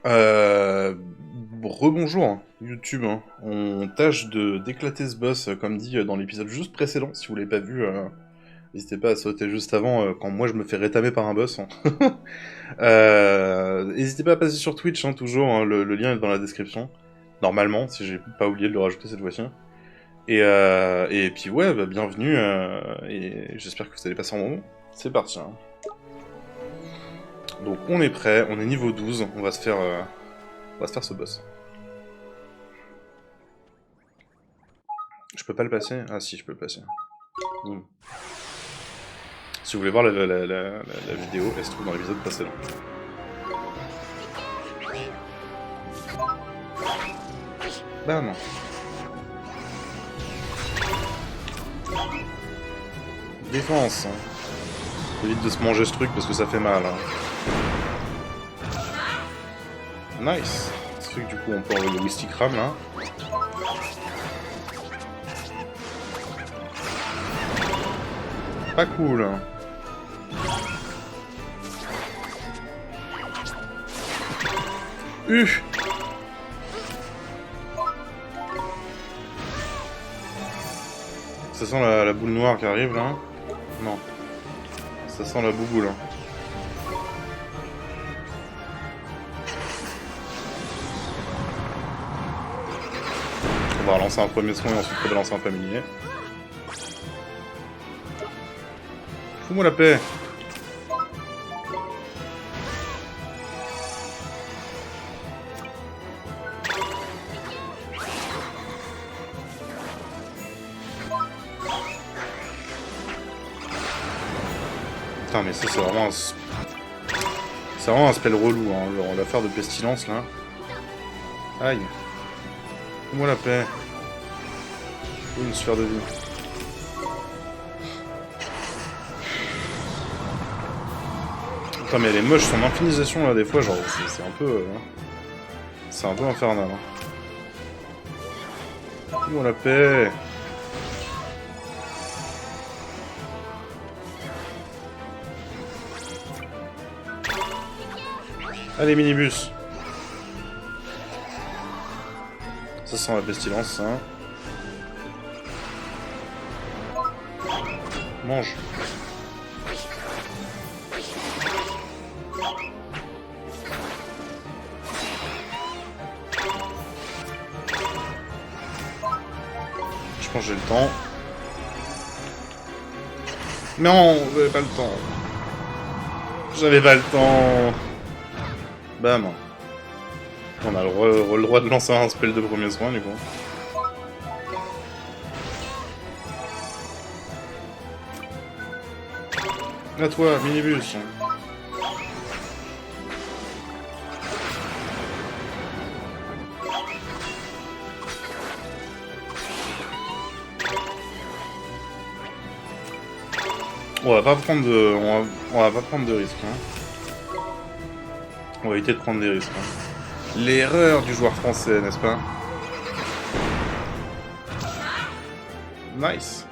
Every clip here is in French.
Euh... Rebonjour, hein, YouTube. Hein. On tâche d'éclater ce boss, comme dit dans l'épisode juste précédent. Si vous l'avez pas vu, n'hésitez pas à sauter juste avant, quand moi je me fais rétamer par un boss. Hein. N'hésitez pas à passer sur Twitch, hein, toujours. Hein, le lien est dans la description. Normalement, si j'ai pas oublié de le rajouter cette fois-ci. Et puis ouais, bah, bienvenue. Et j'espère que vous allez passer un bon moment. C'est parti. Hein. Donc on est prêt, on est niveau 12. On va se faire ce boss. Je peux pas le passer? Ah si, je peux le passer. Mmh. Si vous voulez voir la vidéo, elle se trouve dans l'épisode précédent. Bah non. Défense. Hein. Évite de se manger ce truc parce que ça fait mal. Hein. Nice. Ce truc, du coup, on peut envoyer Wistikram là. Pas cool. Hein. Ça sent la boule noire qui arrive là. Non. Ça sent la bouboule. Hein. On va relancer un premier soin et ensuite rebalancer un familier. Fous-moi la paix. Putain, mais ça c'est vraiment un... C'est vraiment un spell relou, hein, genre l'affaire de pestilence là. Aïe. Fous-moi la paix. Une sphère de vie. Putain, mais elle est moche, son infinisation là, des fois, genre, c'est un peu... c'est un peu infernal. Hein. Fous-moi la paix. Allez, minibus. Ça sent la pestilence, ça. Mange. Je pense que j'ai le temps. Non, j'avais pas le temps. J'avais pas le temps. Bam. On a le droit de lancer un spell de premier soin, du coup. À toi, minibus. On va pas prendre de... On va pas prendre de risques. Hein. On va éviter de prendre des risques. Hein. L'erreur du joueur français, n'est-ce pas? Nice.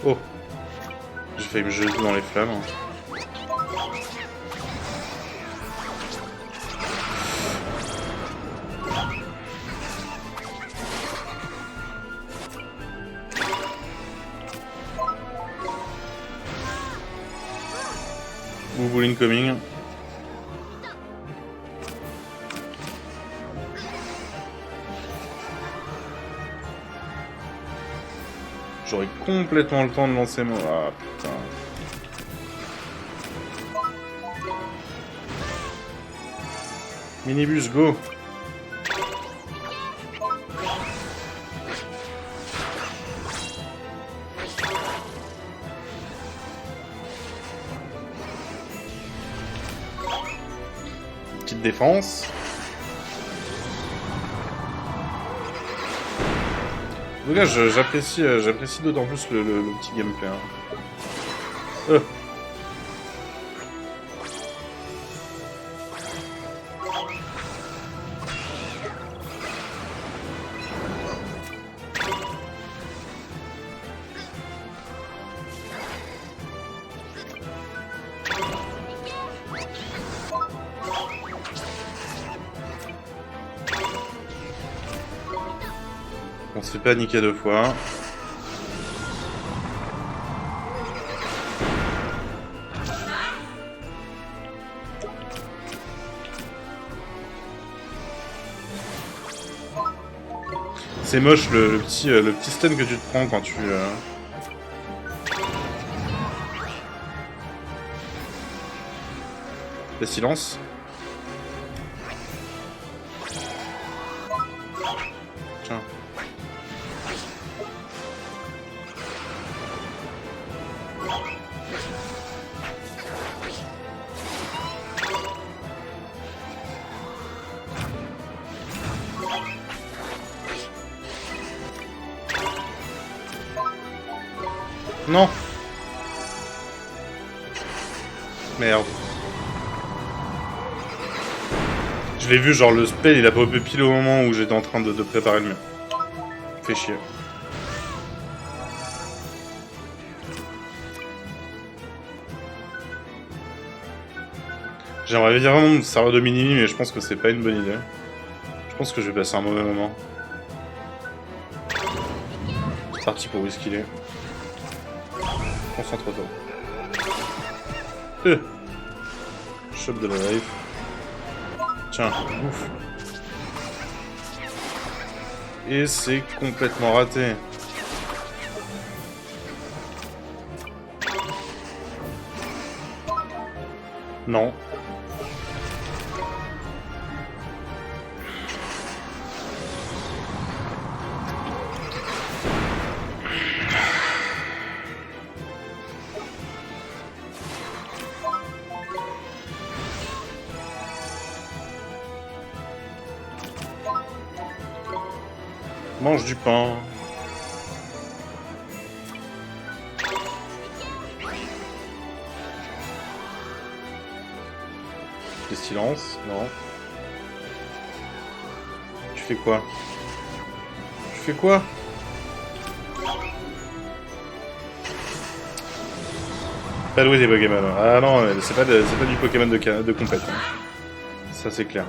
Oh. J'ai failli me jeter dans les flammes. Bouboule incoming. J'aurais complètement le temps de lancer mon... Ah putain. Minibus, go. Petite défense. En tout cas, j'apprécie d'autant plus le petit gameplay. Hein. On se fait paniquer 2 fois. C'est moche le petit stun que tu te prends quand tu... Les silences. Tiens. Non. Merde. Je l'ai vu, genre le spell il a popé pile au moment où j'étais en train de préparer le mien. Fait chier. J'aimerais dire vraiment me servir de mini mais je pense que c'est pas une bonne idée. Je pense que je vais passer un mauvais moment. C'est parti pour whiskiller. Concentre-toi. Chope de la life. Tiens, ouf. Et c'est complètement raté. Non. Mange du pain. Des silences, non. Tu fais quoi? Tu fais quoi? Pas doué des Pokémon. Ah non, c'est pas du Pokémon de compète. Hein. Ça c'est clair.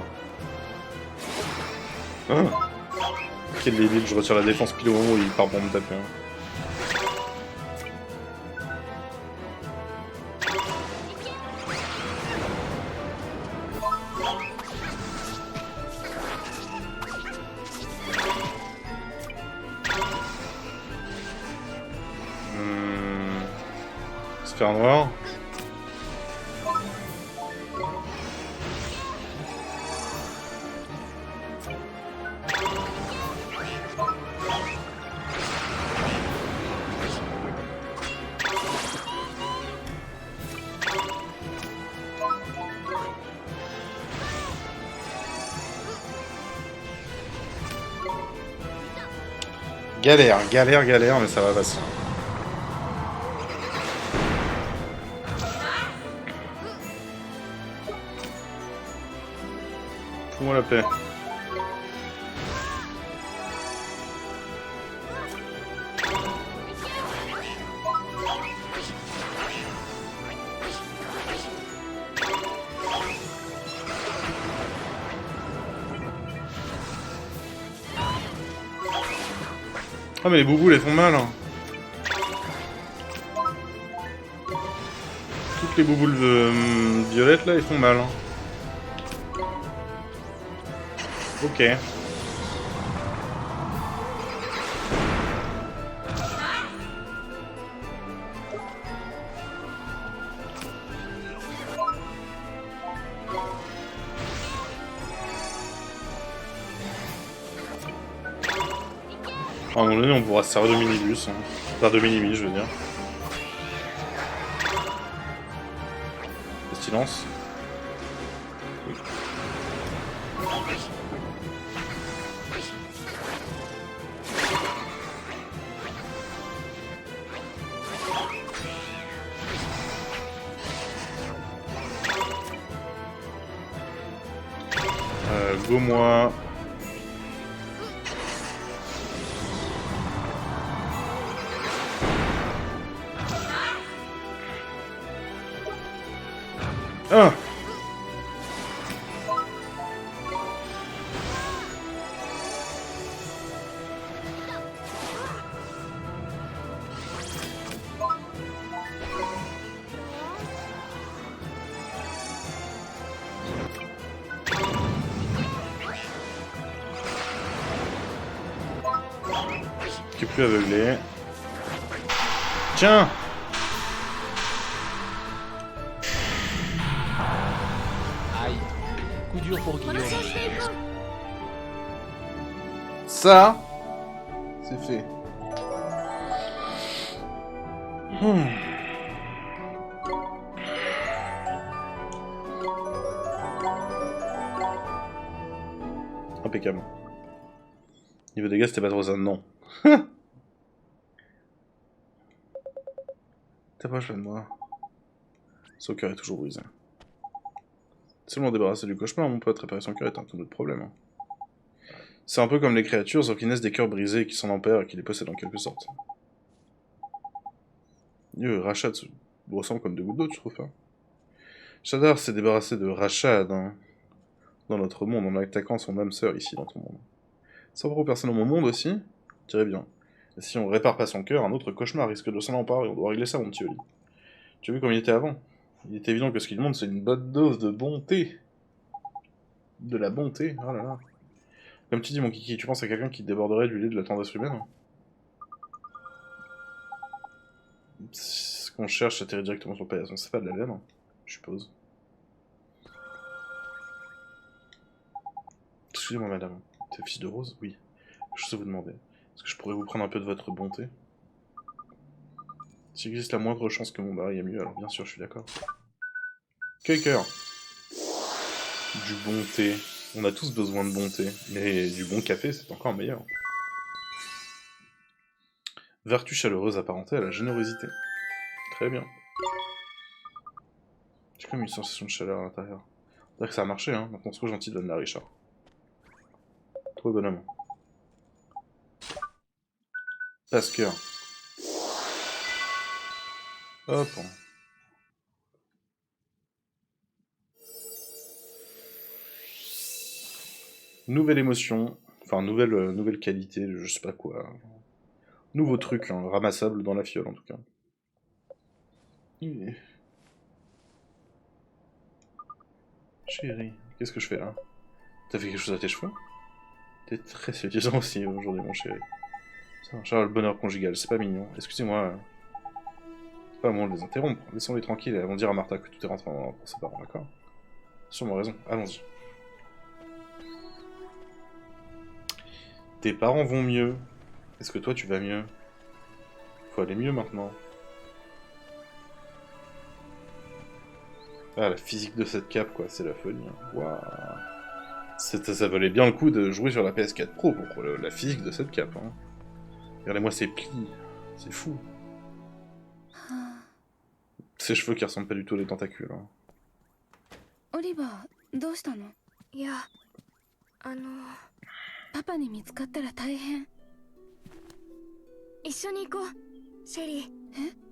Ah. Quel débile, je retire la défense pile au moment où il part pour me taper. Hein. Sphère noire. Galère, mais ça va passer. Fous-moi la paix. Ah mais les bouboules elles font mal hein. Toutes les bouboules violettes là elles font mal hein. Ok. À un moment donné, on pourra se servir de minibus. Hein. Enfin, de mini-mi, je veux dire. Silence. Oui. Go moi. Ah. Plus aveuglé. Tiens! Aïe. Coup dur pour Guillaume. Ça, c'est fait. Impeccable. Niveau dégâts, c'était pas trop ça, non. T'approches pas de moi. Son cœur est toujours brisé. Seulement débarrassé du cauchemar, mon pote, réparer son cœur est un tout autre problème. C'est un peu comme les créatures, sauf qu'ils naissent des cœurs brisés et qui s'en empèrent et qui les possèdent en quelque sorte. Rachad ressemble comme deux gouttes d'eau, tu trouves pas? Shadar s'est débarrassé de Rachad, hein, dans notre monde, en attaquant son âme sœur ici, dans ton monde. Sans propre personne dans mon monde aussi? Je dirais bien. Et si on répare pas son cœur, un autre cauchemar risque de s'en emparer, on doit régler ça, mon petit Oli. Tu as vu comme il était avant? Il est évident que ce qu'il montre, c'est une bonne dose de bonté. De la bonté, oh là là. Comme tu dis, mon kiki, tu penses à quelqu'un qui déborderait du lait de la tendresse humaine? Ce qu'on cherche, c'est atterrir directement sur le paillasson. C'est pas de la laine, je suppose. Excusez-moi, madame. T'es fils de Rose? Oui. Je sais vous demander. Est-ce que je pourrais vous prendre un peu de votre bonté? S'il existe la moindre chance que mon mari est mieux, alors bien sûr, je suis d'accord. Cœur. Du bonté. On a tous besoin de bonté. Mais du bon café, c'est encore meilleur. Vertu chaleureuse apparentée à la générosité. Très bien. J'ai comme une sensation de chaleur à l'intérieur. On dirait que ça a marché, hein. Maintenant, sois gentil, donne la Richard. Trop bonhomme. Passe-cœur. Hop. Nouvelle émotion. Enfin, nouvelle qualité, je sais pas quoi. Nouveau truc, hein, ramassable dans la fiole, en tout cas. Chérie, qu'est-ce que je fais là? T'as fait quelque chose à tes cheveux? T'es très séduisant aussi aujourd'hui, mon chéri. Ça marche, le bonheur conjugal, c'est pas mignon. Excusez-moi. C'est pas à moi de les interrompre. Laissons-les tranquilles et allons dire à Martha que tout est rentré en ordre pour ses parents, d'accord? Sûrement raison, allons-y. Tes parents vont mieux. Est-ce que toi tu vas mieux? Faut aller mieux maintenant. Ah, la physique de cette cape, quoi, c'est la folie. Waouh. Ça valait bien le coup de jouer sur la PS4 Pro pour la physique de cette cape. Hein. Regardez-moi ces plis. C'est fou. Ces cheveux qui ressemblent pas du tout à des tentacules. Hein. Oliver, どうしたの？いや、パパに見つかったら大変。一緒に行こう、シェリー。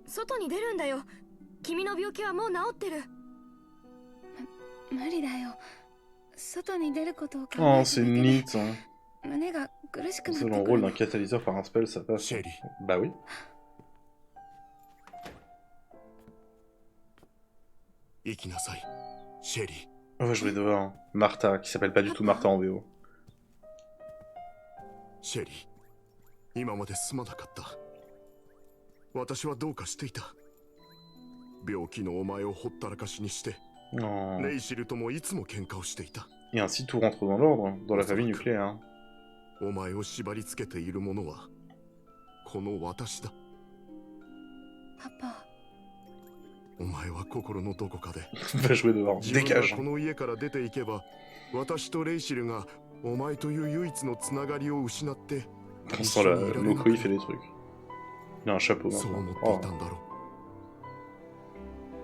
外に出るんだよ。君の病気はもう治ってる。無理だよ。外に出ることを考え Oh, c'est neat. Hein. 胸が苦しくなって C'est くる。 l'enrôle d'un catalyseur par un spell, ça passe. Chérie. Bah oui. Ikinasai, Chérie. Oh, je vais devoir. Hein. Martha, qui s'appelle pas du tout Martha en VO. シェリー、今まですまなかった。私はどうかしていた。病気のお前をほったらかしにして、Oh. レイシルともいつも喧嘩をしていた。 Et ainsi tout rentre dans l'ordre, dans la famille nucléaire. お前を縛り付けているものはこの私だ。パパ。お前は心のどこかで Va jouer devant. 自分が Dégage. この家から出ていけば、私とレイシルがお前という唯一のつながりを失って On sent le Loco, il fait des trucs. Il a un chapeau そう maintenant. 思ってい Oh. たんだろう。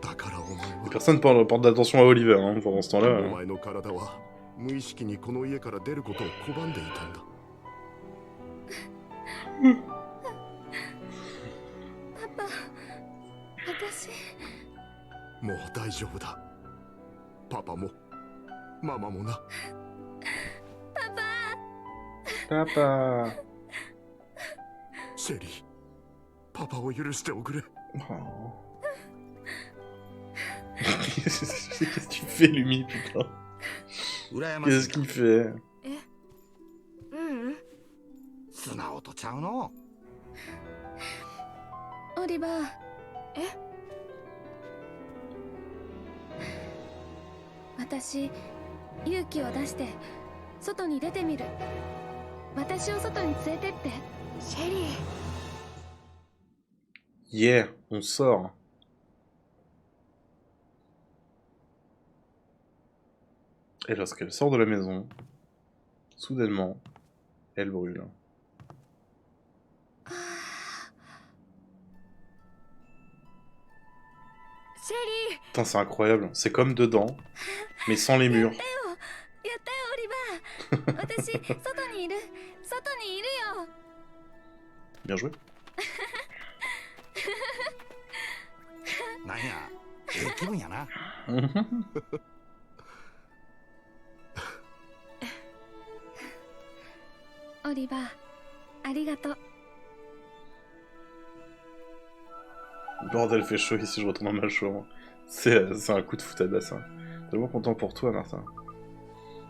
だからお前 Et は personne porte d'attention à Oliver hein, pendant ce お temps-là. 前の体は無意識にこの家から出ることを拒んでいたんだ。パパ、私。もう大丈夫だ。パパもママもな。 Papa. シェリー、パパを許しておくれ。 Oh. Qu'est-ce que tu fais, Lumi, putain? Qu'est-ce qu'il fait? うんうん。素直とちゃうの。オリバー。私、勇気を出して外に出てみる。私を外に連れてって。シェリー。 Yeah, on sort. Et lorsqu'elle sort de la maison, soudainement, elle brûle. Putain, c'est incroyable. C'est comme dedans, mais sans les murs. やったよ、オリバー。私、外にいる。外にいるよ。 Bien joué. なんや、気分やな。オリバー、ありがとう。 Bordel, fait chaud ici, je retourne dans ma chambre. C'est un coup de foutabasse. Hein. Tellement content pour toi, Martin.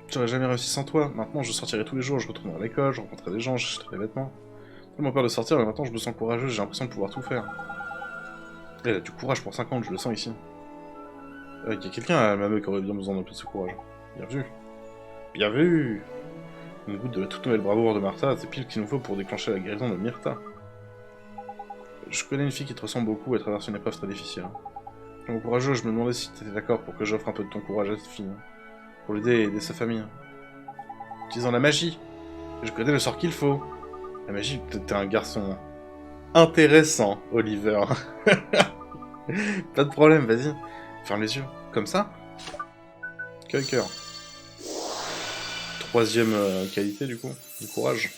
J'aurais jamais réussi sans toi. Maintenant, je sortirai tous les jours, je retournerai à l'école, je rencontrerai des gens, j'achèterai des vêtements. Tellement peur de sortir, mais maintenant je me sens courageux, j'ai l'impression de pouvoir tout faire. Elle a du courage pour 50, je le sens ici. Il y a quelqu'un à ma meuf qui aurait bien besoin d'un peu de ce courage. Bien vu. Bien vu. Une goutte de la toute nouvelle bravoure de Martha, c'est pile qu'il nous faut pour déclencher la guérison de Myrtha. Je connais une fille qui te ressemble beaucoup et traverse une épreuve très difficile. Mon courageux, je me demandais si tu étais d'accord pour que j'offre un peu de ton courage à cette fille. Pour l'aider et aider sa famille. Utilisant la magie. Je connais le sort qu'il faut. La magie, t'es un garçon intéressant, Oliver. Pas de problème, vas-y. Ferme les yeux. Comme ça. Cœur. Troisième qualité, du coup. Du courage.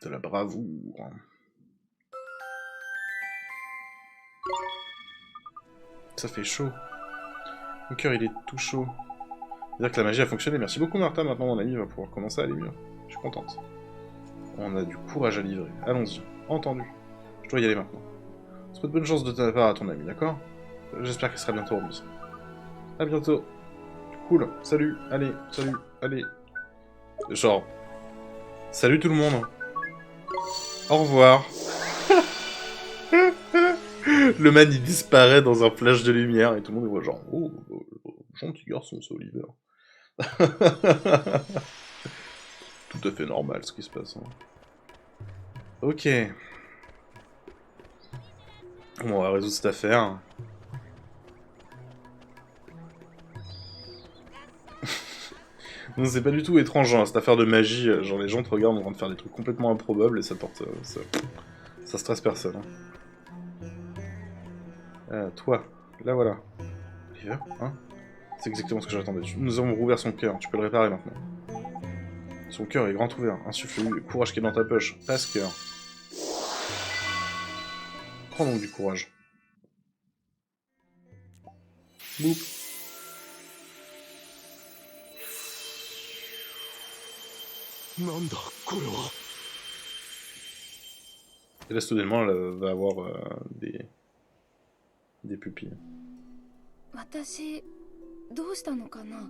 De la bravoure. Ça fait chaud. Mon cœur, il est tout chaud. C'est-à-dire que la magie a fonctionné. Merci beaucoup, Martha. Maintenant, mon ami va pouvoir commencer à aller mieux. Je suis contente. On a du courage à livrer. Allons-y. Entendu. Je dois y aller maintenant. C'est pas de bonne chance de ta part à ton ami, d'accord? J'espère qu'elle sera bientôt remise. À bientôt. Cool. Salut. Allez. Salut. Allez. Genre. Salut tout le monde. Au revoir. Le man il disparaît dans un flash de lumière et tout le monde voit genre oh, gentil garçon c'est Oliver. Tout à fait normal ce qui se passe. Hein. Ok. Bon, on va résoudre cette affaire. Non, c'est pas du tout étrange hein, cette affaire de magie. Genre les gens te regardent en train de faire des trucs complètement improbables et ça porte. Ça stresse personne. Hein. Toi, là voilà. Oliver, hein? C'est exactement ce que j'attendais. Nous avons rouvert son cœur, tu peux le réparer maintenant. Son cœur est grand ouvert, insuffle-lui le courage qui est dans ta poche. Passe cœur. Prends donc du courage. Boop. Nanda, quoi? Et là, soudainement, elle va avoir des pupilles. 私、どうしたのかな。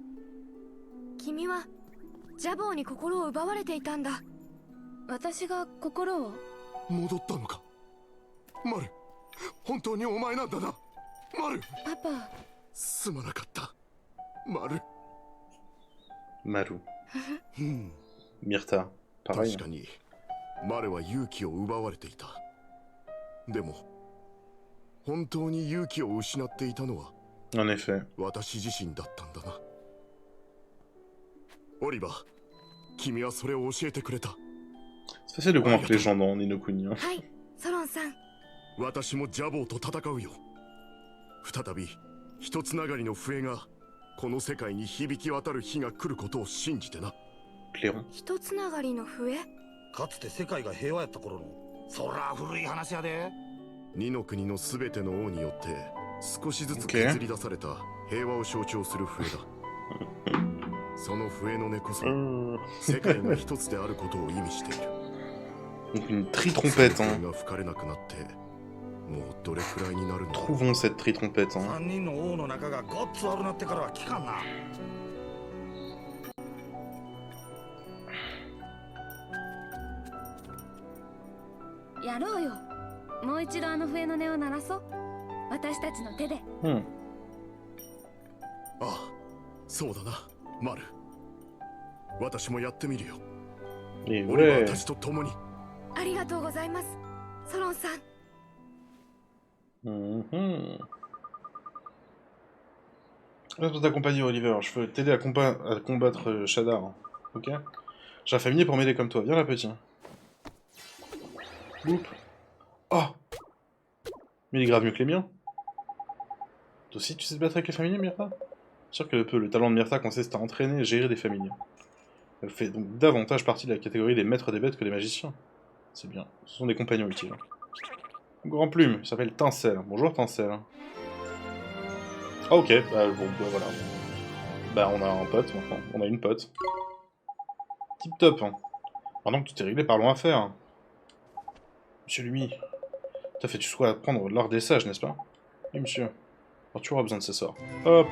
君はジャボーに心を奪われていたんだ。私が心を。戻ったのか？マル、本当にお前なんだな。マル。パパ。すまなかった。マル。Maru. Myrtha. Pareil. 確かにマルは勇気を奪われていた。でも本当に勇気を失っていたのは En effet. 私自身だったんだな。オリバー、君はそれを教えてくれた。 C'est facile de convaincre les gens dans Ni no Kuni. Hein. はい、ソロンさん。私もジャボーと戦うよ。再び一つながりの笛がこの世界に響き渡る日が来ることを信じてな。 Clairon. 一つながりの笛。かつて世界が平和やった頃の、そら古い話やで。二の国のすべての王によって少しずつ削り出された平和を象徴する笛だ。その笛の音こそ世界が一つであることを意味している。 Donc une tri-trompette. Hein. が吹かれなくなってもうどれくらいになるの？ Trouvons cette tri-trompette. Hein. 3人の王の中がごっつ悪なってからは聞かんな。やろうよ。もう一度あの笛の音を鳴らそう。私たちの手で。ああ、そうだな、マル。私もやってみるよ。 Et 俺は ouais. 私と共に。ありがとうございます、ソロンさん。Je peux t'accompagner, Oliver. Je peux t'aider à combattre Shadar. Ok? J'ai un familier pour m'aider comme toi. Viens là, petit. Boop. Oh! Mais il est grave mieux que les miens. Toi aussi, tu sais te battre avec les familiers, Myrtha? Sûr que le talent de Myrtha consiste à entraîner et gérer des familiers. Elle fait donc davantage partie de la catégorie des maîtres des bêtes que des magiciens. C'est bien. Ce sont des compagnons utiles. Grand Plume, il s'appelle Tincelle. Bonjour Tincelle. Ah ok, bah bon, bah voilà. Bah on a un pote maintenant, on a une pote. Tip top. Pendant que tout est réglé, parlons affaires. Monsieur Lumi, t'as fait du souhait apprendre l'art des sages, n'est-ce pas? Oui monsieur. Alors tu auras besoin de ce sort. Hop.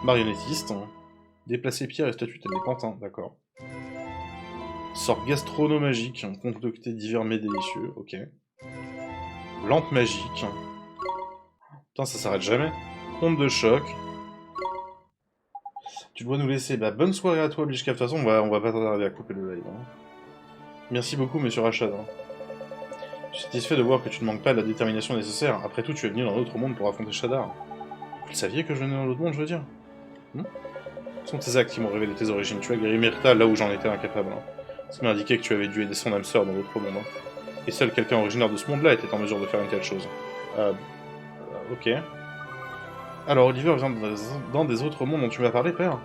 Marionnettiste. Déplacer pierres et statues telles des pantins, d'accord. Sort gastronomagique, concocter divers mets délicieux, ok. Lampe magique. Putain, ça s'arrête jamais. Onde de choc. Tu dois nous laisser. Bah, bonne soirée à toi, Blishka. De toute façon, on va pas tarder à couper le live. Hein. Merci beaucoup, monsieur Rachad. Hein. Je suis satisfait de voir que tu ne manques pas de la détermination nécessaire. Après tout, tu es venu dans l'autre monde pour affronter Shadar. Vous le saviez que je venais dans l'autre monde, je veux dire? Ce sont tes actes qui m'ont révélé tes origines. Tu as guéri Myrtha là où j'en étais incapable. Hein. Ce qui m'a indiqué que tu avais dû aider son âme sœur dans l'autre monde. Hein. Et seul quelqu'un originaire de ce monde-là était en mesure de faire une telle chose. Ok. Alors Oliver vient dans des autres mondes dont tu m'as parlé, père.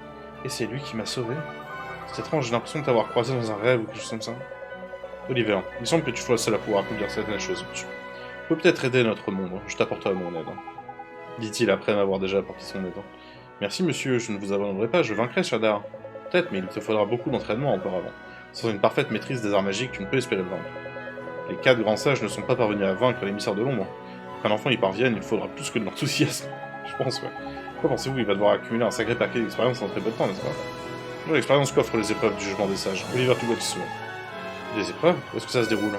Et c'est lui qui m'a sauvé. C'est étrange, j'ai l'impression de t'avoir croisé dans un rêve ou quelque chose comme ça. Oliver, il semble que tu sois le seul à pouvoir accomplir certaines choses. Tu peux peut-être aider notre monde. Je t'apporterai mon aide. Dit-il après m'avoir déjà apporté son aide. Merci monsieur, je ne vous abandonnerai pas, je vaincrai Shadar. Peut-être, mais il te faudra beaucoup d'entraînement auparavant. Sans une parfaite maîtrise des arts magiques, tu ne peux espérer le vaincre. Les 4 grands sages ne sont pas parvenus à vaincre l'émissaire de l'ombre. Pour qu'un enfant y parvienne, il faudra plus que de l'enthousiasme. Je pense, ouais. Quoi pensez-vous, il va devoir accumuler un sacré paquet d'expérience en très peu de temps, n'est-ce pas? L'expérience qu'offrent les épreuves du jugement des sages. Oliver tout se souvient. Des épreuves? Où est-ce que ça se déroule?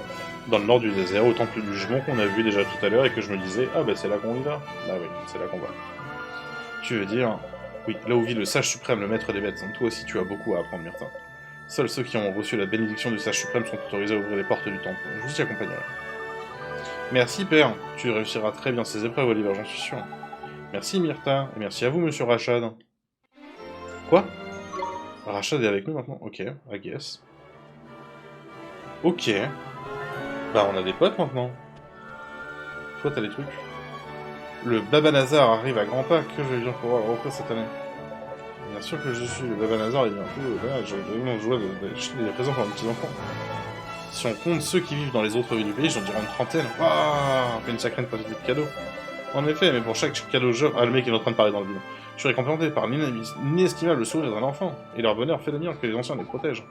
Dans le nord du désert, au temple du jugement qu'on a vu déjà tout à l'heure et que je me disais, ah bah c'est là qu'on y va. Bah oui, c'est là qu'on va. Tu veux dire... Oui, là où vit le sage suprême, le maître des bêtes. Toi aussi tu as beaucoup à apprendre, Myrtha. Seuls ceux qui ont reçu la bénédiction du sage suprême sont autorisés à ouvrir les portes du temple. Je vous y accompagnerai. Merci, père. Tu réussiras très bien ces épreuves, Oliver, j'en suis sûr. Merci, Myrtha. Et merci à vous, monsieur Rachad. Quoi? Rachad est avec nous maintenant? Ok, I guess. Ok. Bah, on a des potes maintenant. Toi, t'as des trucs. Le Baba Nazar arrive à grands pas. Que je viens pouvoir le refaire cette année. Bien sûr que je suis. Le Baba Nazar, il vient tout. Là, j'ai vraiment joué d'acheter des présents pour mes petits-enfants. Si on compte ceux qui vivent dans les autres villes du pays, j'en dirais une trentaine. Waouh, une sacrée quantité de cadeaux. En effet, mais pour chaque cadeau genre... Ah, le mec est en train de parler dans le vide. Je suis récompensé par l'inestimable sourire d'un enfant. Et leur bonheur fait de mire que les anciens les protègent.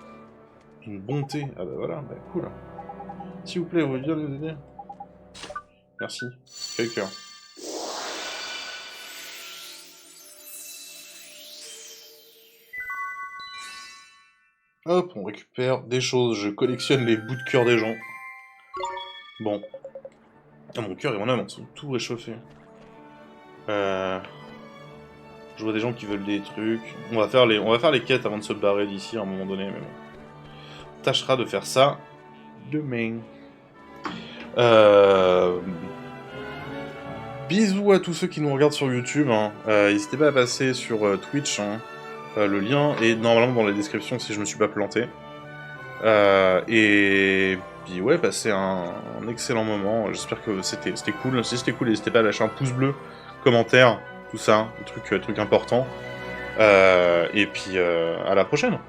Une bonté. Ah bah voilà, bah cool. S'il vous plaît, vous voulez bien nous aider? Merci. Quel cœur. Hop, on récupère des choses. Je collectionne les bouts de cœur des gens. Bon. Ah, mon cœur et mon âme sont tout réchauffés. Je vois des gens qui veulent des trucs. On va faire les quêtes avant de se barrer d'ici à un moment donné. Mais bon. On tâchera de faire ça demain. Bisous à tous ceux qui nous regardent sur YouTube. Hein. N'hésitez pas à passer sur Twitch. Hein. Le lien est normalement dans la description si je me suis pas planté. Et puis ouais, passez un excellent moment. J'espère que c'était cool. Si c'était cool, n'hésitez pas à lâcher un pouce bleu, commentaire, tout ça, des trucs importants. Et puis à la prochaine.